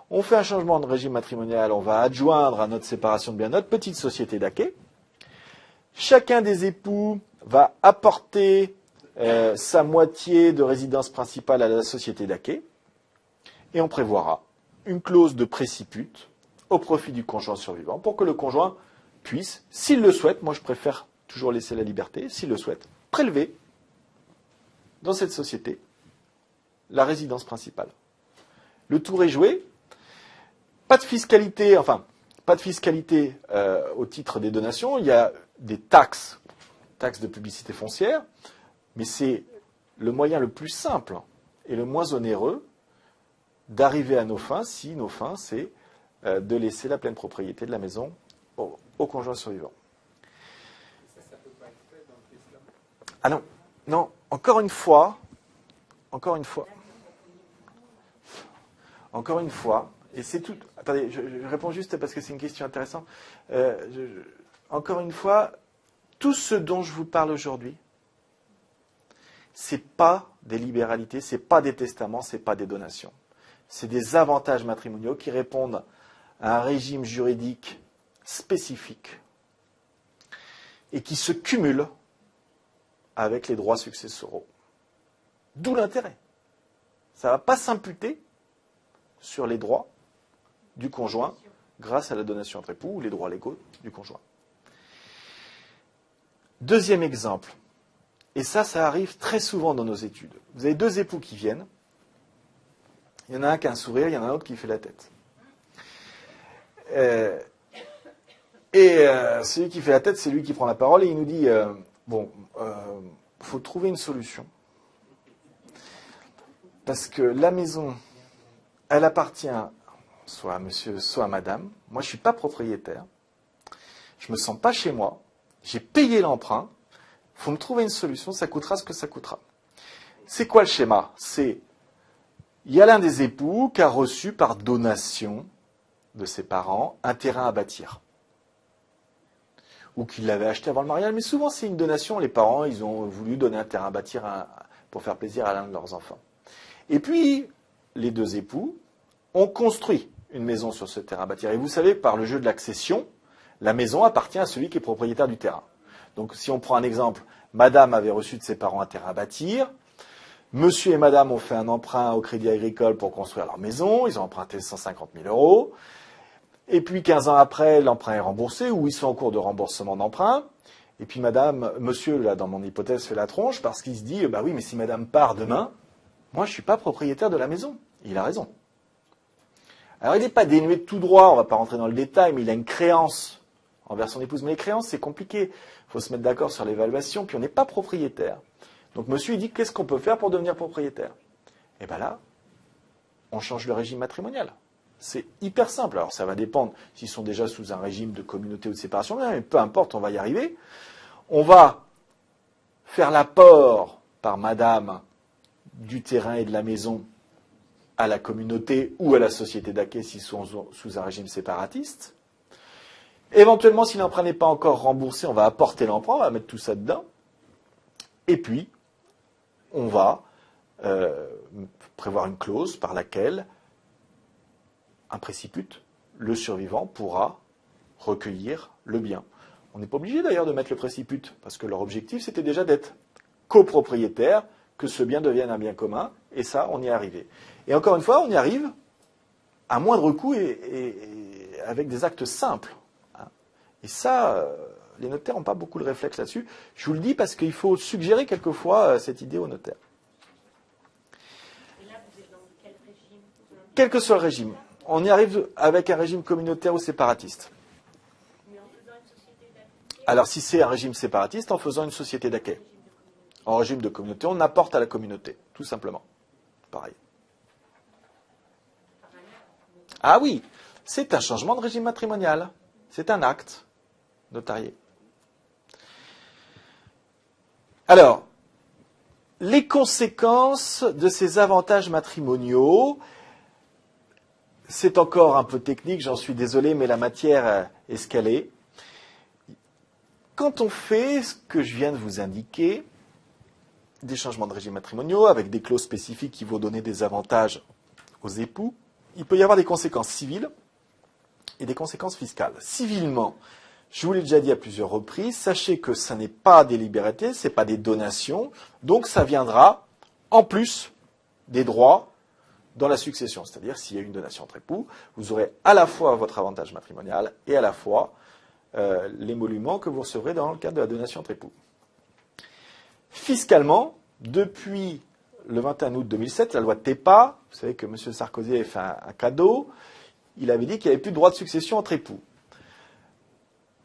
On fait un changement de régime matrimonial. On va adjoindre à notre séparation de biens notre petite société d'acquêt. Chacun des époux va apporter sa moitié de résidence principale à la société d'acquêt, et on prévoira une clause de préciput au profit du conjoint survivant pour que le conjoint puisse, s'il le souhaite, moi je préfère toujours laisser la liberté, s'il le souhaite, prélever dans cette société la résidence principale. Le tour est joué, pas de fiscalité, au titre des donations, il y a des taxes de publicité foncière, mais c'est le moyen le plus simple et le moins onéreux d'arriver à nos fins, si nos fins, c'est de laisser la pleine propriété de la maison au conjoint survivant. Ça peut pas être fait dans l'islam. Ah non, encore une fois, et c'est tout. Attendez, je réponds juste parce que c'est une question intéressante. Encore une fois, tout ce dont je vous parle aujourd'hui, c'est pas des libéralités, c'est pas des testaments, c'est pas des donations. C'est des avantages matrimoniaux qui répondent à un régime juridique spécifique et qui se cumulent avec les droits successoraux. D'où l'intérêt. Ça ne va pas s'imputer sur les droits du conjoint grâce à la donation entre époux ou les droits légaux du conjoint. Deuxième exemple. Et ça arrive très souvent dans nos études. Vous avez 2 époux qui viennent. Il y en a un qui a un sourire, il y en a un autre qui fait la tête. Celui qui fait la tête, c'est lui qui prend la parole et il nous dit faut trouver une solution. Parce que la maison, elle appartient soit à monsieur, soit à madame. Moi, je ne suis pas propriétaire. Je ne me sens pas chez moi. J'ai payé l'emprunt. Il faut me trouver une solution, ça coûtera ce que ça coûtera. C'est quoi le schéma ? Il y a l'un des époux qui a reçu par donation de ses parents un terrain à bâtir. Ou qu'il l'avait acheté avant le mariage, mais souvent c'est une donation. Les parents, ils ont voulu donner un terrain à bâtir pour faire plaisir à l'un de leurs enfants. Et puis, les 2 époux ont construit une maison sur ce terrain à bâtir. Et vous savez, par le jeu de l'accession, la maison appartient à celui qui est propriétaire du terrain. Donc, si on prend un exemple, madame avait reçu de ses parents un terrain à bâtir, monsieur et madame ont fait un emprunt au Crédit Agricole pour construire leur maison, ils ont emprunté 150 000 €, et puis 15 ans après, l'emprunt est remboursé, ou ils sont en cours de remboursement d'emprunt, et puis monsieur, là, dans mon hypothèse, fait la tronche, parce qu'il se dit, bah oui, mais si madame part demain, moi, je ne suis pas propriétaire de la maison. Il a raison. Alors, il n'est pas dénué de tout droit, on ne va pas rentrer dans le détail, mais il a une créance envers son épouse. Mais les créances, c'est compliqué. Il faut se mettre d'accord sur l'évaluation, puis on n'est pas propriétaire. Donc, monsieur, il dit, qu'est-ce qu'on peut faire pour devenir propriétaire? Et bien là, on change le régime matrimonial. C'est hyper simple. Alors, ça va dépendre s'ils sont déjà sous un régime de communauté ou de séparation, mais peu importe, on va y arriver. On va faire l'apport par madame du terrain et de la maison à la communauté ou à la société d'acquet s'ils sont sous un régime séparatiste. Éventuellement, si l'emprunt n'est pas encore remboursé, on va apporter l'emprunt, on va mettre tout ça dedans. Et puis, on va prévoir une clause par laquelle un préciput, le survivant, pourra recueillir le bien. On n'est pas obligé d'ailleurs de mettre le préciput, parce que leur objectif, c'était déjà d'être copropriétaire, que ce bien devienne un bien commun, et ça, on y est arrivé. Et encore une fois, on y arrive à moindre coût et avec des actes simples. Et ça, les notaires n'ont pas beaucoup de réflexe là-dessus. Je vous le dis parce qu'il faut suggérer quelquefois cette idée aux notaires. Et là, vous êtes dans quel régime? Quel que soit le régime. On y arrive avec un régime communautaire ou séparatiste. Mais en faisant une société d'acquis? Alors, si c'est un régime séparatiste, en faisant une société d'acquet. En régime de communauté, on apporte à la communauté, tout simplement. Pareil. Ah oui, c'est un changement de régime matrimonial. C'est un acte notarié. Alors, les conséquences de ces avantages matrimoniaux, c'est encore un peu technique, j'en suis désolé, mais la matière est ce qu'elle est. Quand on fait ce que je viens de vous indiquer, des changements de régime matrimoniaux avec des clauses spécifiques qui vont donner des avantages aux époux, il peut y avoir des conséquences civiles et des conséquences fiscales. Civilement, je vous l'ai déjà dit à plusieurs reprises, sachez que ça n'est pas des libertés, ce n'est pas des donations, donc ça viendra en plus des droits dans la succession. C'est-à-dire, s'il y a une donation entre époux, vous aurez à la fois votre avantage matrimonial et à la fois l'émolument que vous recevrez dans le cadre de la donation entre époux. Fiscalement, depuis le 21 août 2007, la loi de TEPA, vous savez que M. Sarkozy avait fait un cadeau, il avait dit qu'il n'y avait plus de droit de succession entre époux.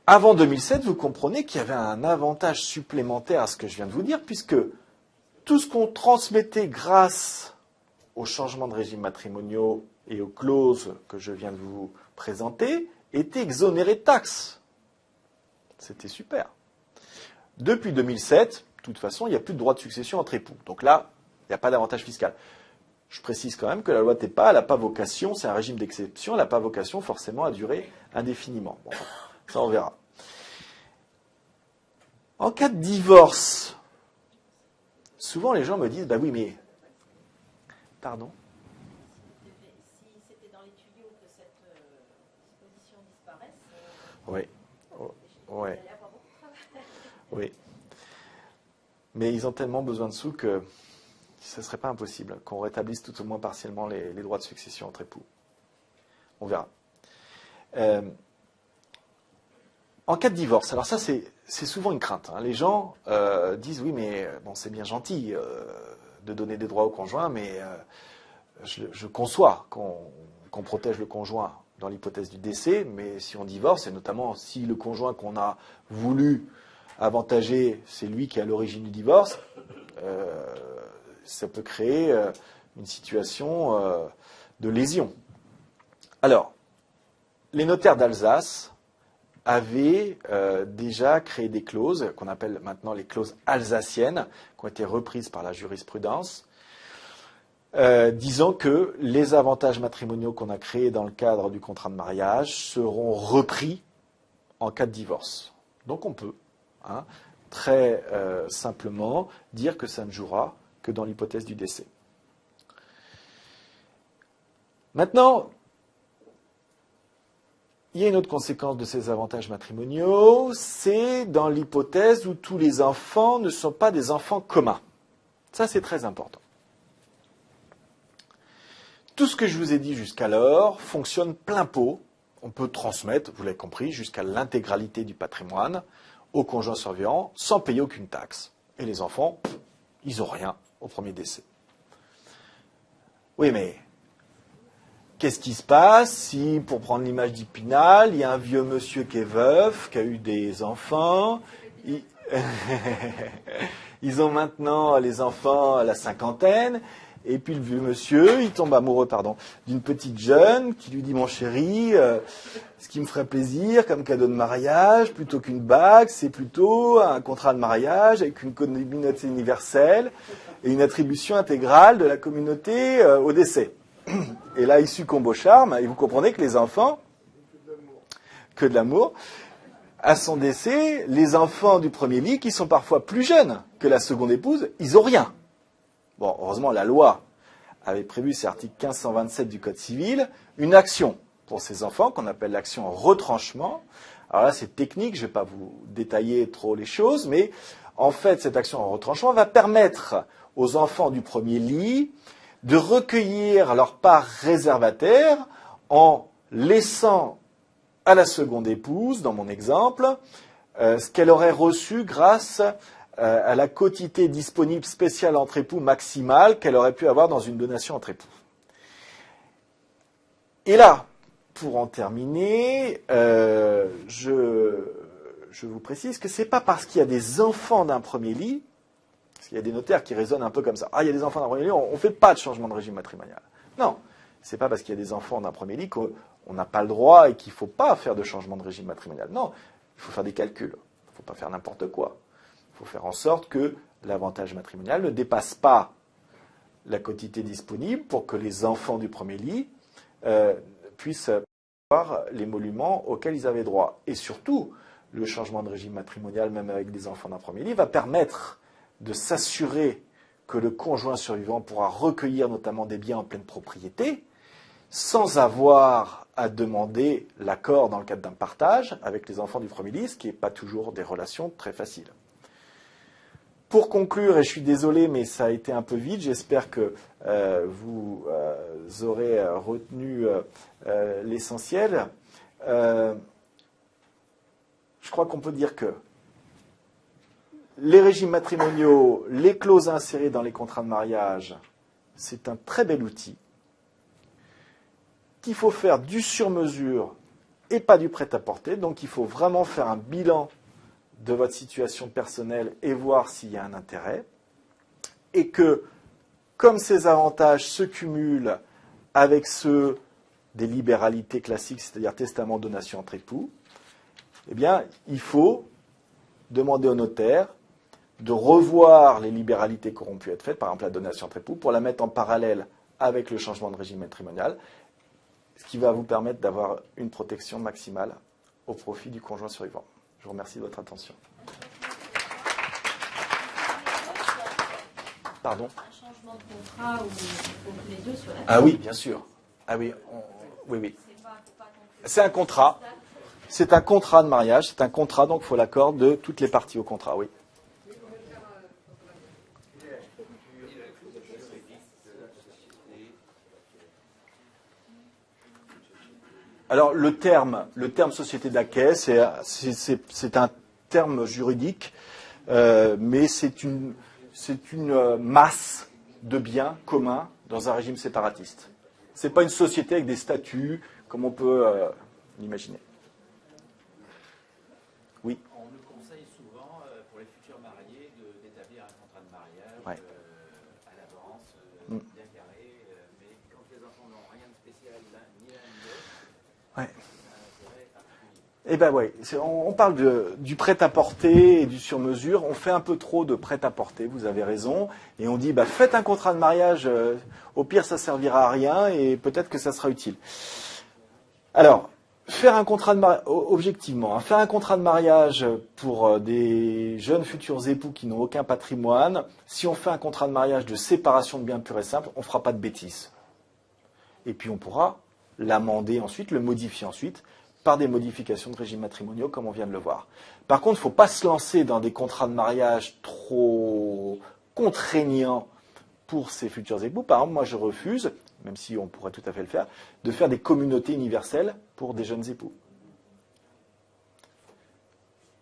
Avant 2007, vous comprenez qu'il y avait un avantage supplémentaire à ce que je viens de vous dire, puisque tout ce qu'on transmettait grâce aux changements de régime matrimoniaux et aux clauses que je viens de vous présenter était exonéré de taxes. C'était super. Depuis 2007, de toute façon, il n'y a plus de droit de succession entre époux. Donc là, il n'y a pas d'avantage fiscal. Je précise quand même que la loi TEPA, elle n'a pas vocation, c'est un régime d'exception, elle n'a pas vocation forcément à durer indéfiniment. Bon, ça, on verra. En cas de divorce, souvent les gens me disent, bah oui, mais... Pardon ? Si c'était dans les tuyaux que cette disposition disparaisse, Oui. vous allez avoir beaucoup de travail. Oui. Mais ils ont tellement besoin de sous que ce ne serait pas impossible qu'on rétablisse tout au moins partiellement les droits de succession entre époux. On verra. En cas de divorce, alors ça c'est souvent une crainte. Les gens disent oui mais bon c'est bien gentil de donner des droits au conjoint, mais je conçois qu'on protège le conjoint dans l'hypothèse du décès, mais si on divorce, et notamment si le conjoint qu'on a voulu avantager, c'est lui qui est à l'origine du divorce, ça peut créer une situation de lésion. Alors, les notaires d'Alsace avaient déjà créé des clauses, qu'on appelle maintenant les clauses alsaciennes, qui ont été reprises par la jurisprudence, disant que les avantages matrimoniaux qu'on a créés dans le cadre du contrat de mariage seront repris en cas de divorce. Donc on peut très simplement dire que ça ne jouera que dans l'hypothèse du décès. Maintenant, il y a une autre conséquence de ces avantages matrimoniaux, c'est dans l'hypothèse où tous les enfants ne sont pas des enfants communs. Ça, c'est très important. Tout ce que je vous ai dit jusqu'alors fonctionne plein pot. On peut transmettre, vous l'avez compris, jusqu'à l'intégralité du patrimoine au conjoint survivant sans payer aucune taxe. Et les enfants, ils n'ont rien au premier décès. Oui, mais qu'est-ce qui se passe si, pour prendre l'image d'Épinal, il y a un vieux monsieur qui est veuf, qui a eu des enfants, ils ont maintenant les enfants à la cinquantaine, et puis le vieux monsieur, il tombe amoureux, d'une petite jeune qui lui dit, mon chéri, ce qui me ferait plaisir comme cadeau de mariage, plutôt qu'une bague, c'est plutôt un contrat de mariage avec une communauté universelle et une attribution intégrale de la communauté au décès. Et là, il succombe au charme, et vous comprenez que les enfants, que de l'amour, à son décès, les enfants du premier lit, qui sont parfois plus jeunes que la seconde épouse, ils n'ont rien. Bon, heureusement, la loi avait prévu, c'est l'article 1527 du Code civil, une action pour ces enfants, qu'on appelle l'action en retranchement. Alors là, c'est technique, je ne vais pas vous détailler trop les choses, mais en fait, cette action en retranchement va permettre aux enfants du premier lit de recueillir leur part réservataire en laissant à la seconde épouse, dans mon exemple, ce qu'elle aurait reçu grâce à la quotité disponible spéciale entre époux maximale qu'elle aurait pu avoir dans une donation entre époux. Et là, pour en terminer, je vous précise que ce n'est pas parce qu'il y a des enfants d'un premier lit, parce qu'il y a des notaires qui raisonnent un peu comme ça, il y a des enfants d'un premier lit, on ne fait pas de changement de régime matrimonial. Non, ce n'est pas parce qu'il y a des enfants d'un premier lit qu'on n'a pas le droit et qu'il ne faut pas faire de changement de régime matrimonial. Non, il faut faire des calculs, il ne faut pas faire n'importe quoi. Il faut faire en sorte que l'avantage matrimonial ne dépasse pas la quotité disponible pour que les enfants du premier lit puissent avoir l'émolument auquel ils avaient droit. Et surtout, le changement de régime matrimonial, même avec des enfants d'un premier lit, va permettre de s'assurer que le conjoint survivant pourra recueillir notamment des biens en pleine propriété sans avoir à demander l'accord dans le cadre d'un partage avec les enfants du premier lit, ce qui n'est pas toujours des relations très faciles. Pour conclure, et je suis désolé, mais ça a été un peu vite, j'espère que vous aurez retenu l'essentiel. Je crois qu'on peut dire que les régimes matrimoniaux, les clauses insérées dans les contrats de mariage, c'est un très bel outil qu'il faut faire du sur-mesure et pas du prêt-à-porter. Donc il faut vraiment faire un bilan de votre situation personnelle et voir s'il y a un intérêt. Et que, comme ces avantages se cumulent avec ceux des libéralités classiques, c'est-à-dire testament, donation entre époux, eh bien, il faut demander au notaire de revoir les libéralités qui auront pu être faites, par exemple la donation entre époux, pour la mettre en parallèle avec le changement de régime matrimonial, ce qui va vous permettre d'avoir une protection maximale au profit du conjoint survivant. Je vous remercie de votre attention. Pardon ? Un changement de contrat où il faut que les deux soient là. Ah oui, bien sûr. Ah oui, oui. C'est un contrat. C'est un contrat de mariage. C'est un contrat, donc il faut l'accord de toutes les parties au contrat, oui. Alors le terme société d'acquet, c'est un terme juridique, mais c'est une masse de biens communs dans un régime séparatiste. C'est pas une société avec des statuts comme on peut l'imaginer. Oui. On nous conseille souvent pour les futurs mariés d'établir un contrat de mariage Ouais. à l'avance, bien carré, mais quand les enfants n'ont rien de spécial ni l'un ni l'autre. Ouais. Eh bien oui, on parle du prêt-à-porter et du sur-mesure. On fait un peu trop de prêt-à-porter, vous avez raison. Et on dit, faites un contrat de mariage, au pire ça servira à rien et peut-être que ça sera utile. Alors, faire un contrat de mariage, objectivement, faire un contrat de mariage pour des jeunes futurs époux qui n'ont aucun patrimoine, si on fait un contrat de mariage de séparation de biens pur et simple, on ne fera pas de bêtises. Et puis on pourra l'amender ensuite, le modifier ensuite, par des modifications de régimes matrimoniaux, comme on vient de le voir. Par contre, il ne faut pas se lancer dans des contrats de mariage trop contraignants pour ces futurs époux. Par exemple, moi je refuse, même si on pourrait tout à fait le faire, de faire des communautés universelles pour des jeunes époux.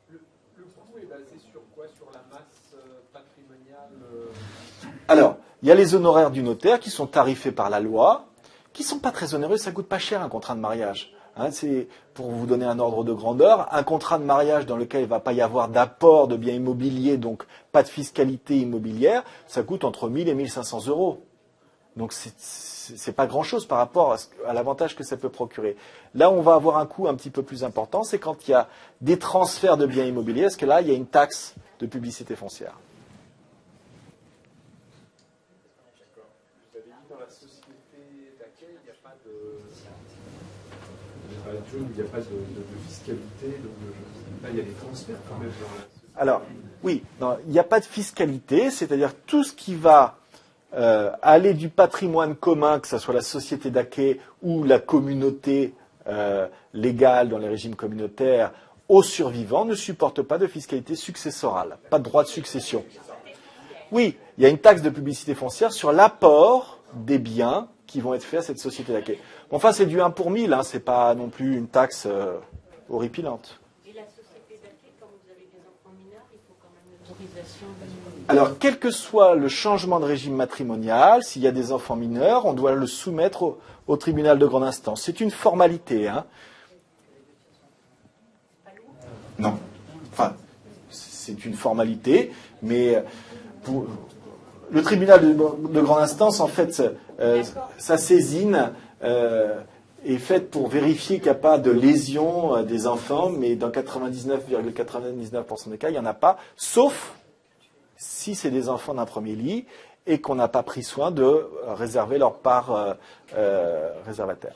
Le coût est basé sur quoi? Sur la masse patrimoniale Alors, il y a les honoraires du notaire qui sont tarifés par la loi. qui ne sont pas très onéreux, ça coûte pas cher un contrat de mariage. Hein, c'est, pour vous donner un ordre de grandeur, un contrat de mariage dans lequel il ne va pas y avoir d'apport de biens immobiliers, donc pas de fiscalité immobilière, ça coûte entre 1 000 et 1 500 euros. Donc c'est pas grand-chose par rapport à l'avantage que ça peut procurer. Là, on va avoir un coût un petit peu plus important, c'est quand il y a des transferts de biens immobiliers, parce que là, il y a une taxe de publicité foncière. Vous avez dit dans la société d'accueil, il n'y a pas de... Il n'y a pas de fiscalité, donc là il y a des transferts quand même dans la société. Alors, oui, non, il n'y a pas de fiscalité, c'est-à-dire tout ce qui va aller du patrimoine commun, que ce soit la société d'accueil ou la communauté légale dans les régimes communautaires, aux survivants, ne supporte pas de fiscalité successorale, pas de droit de succession. Oui, il y a une taxe de publicité foncière sur l'apport des biens qui vont être faits à cette société d'accueil. Enfin, c'est du 1 pour 1000, hein, c'est pas non plus une taxe horripilante. Et la société d'accueil, quand vous avez des enfants mineurs, il faut quand même l'autorisation de... Alors, quel que soit le changement de régime matrimonial, s'il y a des enfants mineurs, on doit le soumettre au tribunal de grande instance. C'est une formalité. Hein. Non. Enfin, c'est une formalité, mais pour le tribunal de grande instance, en fait, sa saisine est faite pour vérifier qu'il n'y a pas de lésion des enfants, mais dans 99,99% des cas, il n'y en a pas, sauf si c'est des enfants d'un premier lit et qu'on n'a pas pris soin de réserver leur part réservataire.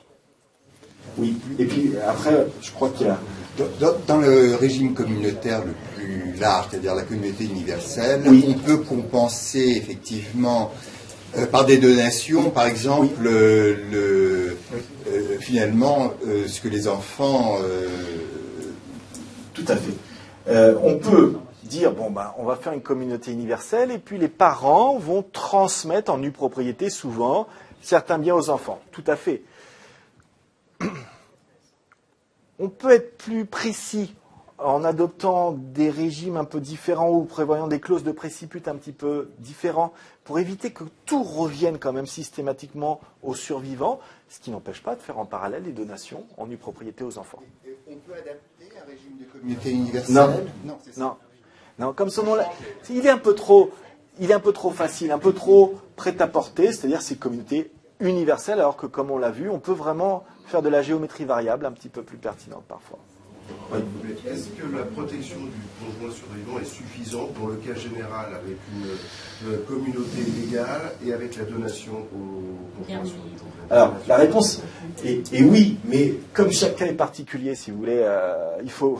Oui, et puis après, je crois qu'il y a... Dans le régime communautaire le plus large, c'est-à-dire la communauté universelle, oui, on peut compenser effectivement par des donations, par exemple, finalement, ce que les enfants... Tout à fait. On peut dire, bon, ben, on va faire une communauté universelle, et puis les parents vont transmettre en nue propriété, souvent, certains biens aux enfants. Tout à fait. On peut être plus précis en adoptant des régimes un peu différents ou prévoyant des clauses de préciput un petit peu différents pour éviter que tout revienne quand même systématiquement aux survivants, ce qui n'empêche pas de faire en parallèle les donations en nue propriété aux enfants. On peut adapter un régime de communauté universelle? Non, c'est ça. Non, comme son nom l'a... Il est un peu trop facile, un peu trop prêt-à-porter, c'est-à-dire ces communautés universelles, alors que, comme on l'a vu, on peut vraiment faire de la géométrie variable un petit peu plus pertinente parfois. Oui. Est-ce que la protection du conjoint survivant est suffisante dans le cas général avec une communauté légale et avec la donation au conjoint survivant? Alors, la réponse est oui, mais comme chaque cas est particulier, si vous voulez, il faut...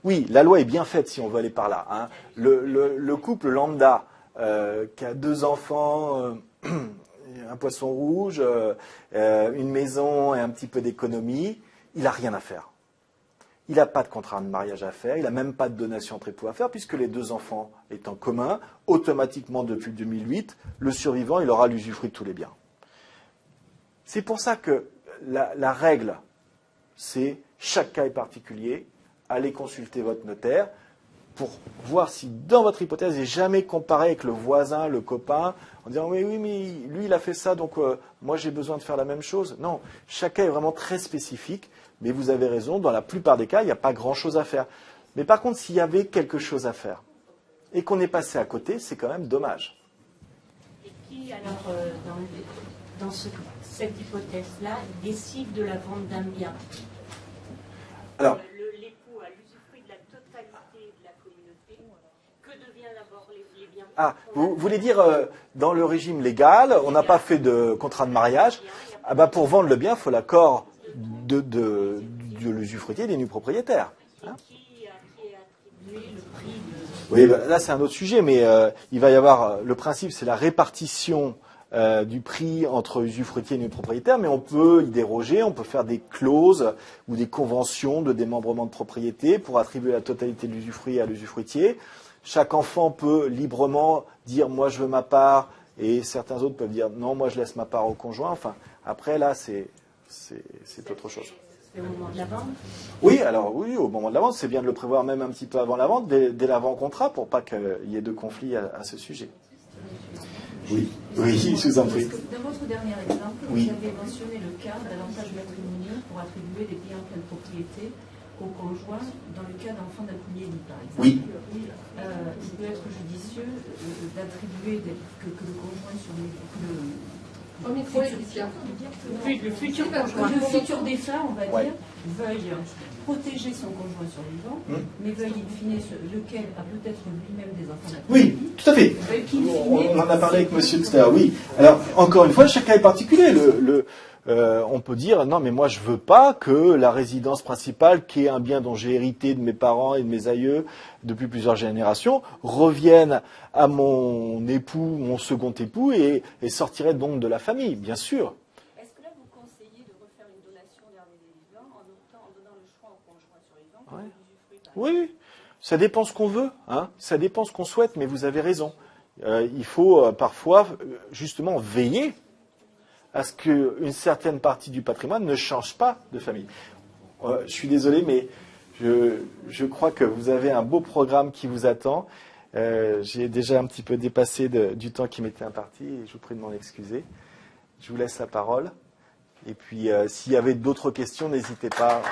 Oui, la loi est bien faite si on veut aller par là. Hein. Le couple lambda qui a 2 enfants... un poisson rouge, une maison et un petit peu d'économie, il n'a rien à faire. Il n'a pas de contrat de mariage à faire, il n'a même pas de donation entre époux à faire, puisque les 2 enfants étant communs, automatiquement depuis 2008, le survivant, il aura l'usufruit de tous les biens. C'est pour ça que la règle, c'est chaque cas est particulier, allez consulter votre notaire, pour voir si, dans votre hypothèse, il n'est jamais comparé avec le voisin, le copain, en disant oui, mais lui, il a fait ça, donc moi, j'ai besoin de faire la même chose. Non, chaque cas est vraiment très spécifique, mais vous avez raison, dans la plupart des cas, il n'y a pas grand-chose à faire. Mais par contre, s'il y avait quelque chose à faire, et qu'on est passé à côté, c'est quand même dommage. Et qui, alors, dans cette hypothèse-là, décide de la vente d'un bien? Alors, l'époux a l'usufruit de la totalité de la communauté. Que devient d'abord les biens? Ah, vous voulez dire, dans le régime légal, on n'a pas fait de contrat de mariage. Ah bah, pour vendre le bien, il faut l'accord de l'usufruitier des nus propriétaires. Hein? Qui est attribué le prix de... Oui, bah, là c'est un autre sujet, mais il va y avoir, le principe c'est la répartition du prix entre usufruitiers et nus propriétaires, mais on peut y déroger, on peut faire des clauses ou des conventions de démembrement de propriété pour attribuer la totalité de l'usufruit à l'usufruitier. Chaque enfant peut librement dire « moi je veux ma part » et certains autres peuvent dire « non, moi je laisse ma part au conjoint ». Enfin, après là, c'est autre chose. C'est au moment de la vente? Oui, alors oui, au moment de la vente, c'est bien de le prévoir même un petit peu avant la vente, dès l'avant-contrat, pour pas qu'il y ait de conflit à ce sujet. Oui, oui, je vous en prie. Parce que dans votre dernier exemple, Oui. vous avez mentionné le cas d'avantage matrimonial pour attribuer des biens en pleine propriété au conjoint dans le cas d'enfants d'un premier lit, par exemple. Oui. Il peut être judicieux d'attribuer que le conjoint sur les... Le futur conjoint. Le futur défunt, on va Ouais. dire, veuille protéger son conjoint survivant, mais veuille in fine, lequel a peut-être lui-même des enfants d'un premier Oui, lit, tout à fait. veuille qu'in fine, On en a parlé avec monsieur tout à l'heure, oui. Alors, encore une fois, chaque cas est particulier. On peut dire, non, mais moi, je veux pas que la résidence principale, qui est un bien dont j'ai hérité de mes parents et de mes aïeux depuis plusieurs générations, revienne à mon époux, mon second époux, et sortirait donc de la famille, bien sûr. Est-ce que là vous conseillez de refaire une donation dernier des vivants en donnant le choix au conjoint survivant pour Ouais. l'usufruit, par Oui, ça dépend ce qu'on veut, hein. Ça dépend ce qu'on souhaite, mais vous avez raison. Il faut parfois, justement, veiller à ce qu'une certaine partie du patrimoine ne change pas de famille. Je suis désolé, mais je crois que vous avez un beau programme qui vous attend. J'ai déjà un petit peu dépassé du temps qui m'était imparti et je vous prie de m'en excuser. Je vous laisse la parole. Et puis, s'il y avait d'autres questions, n'hésitez pas.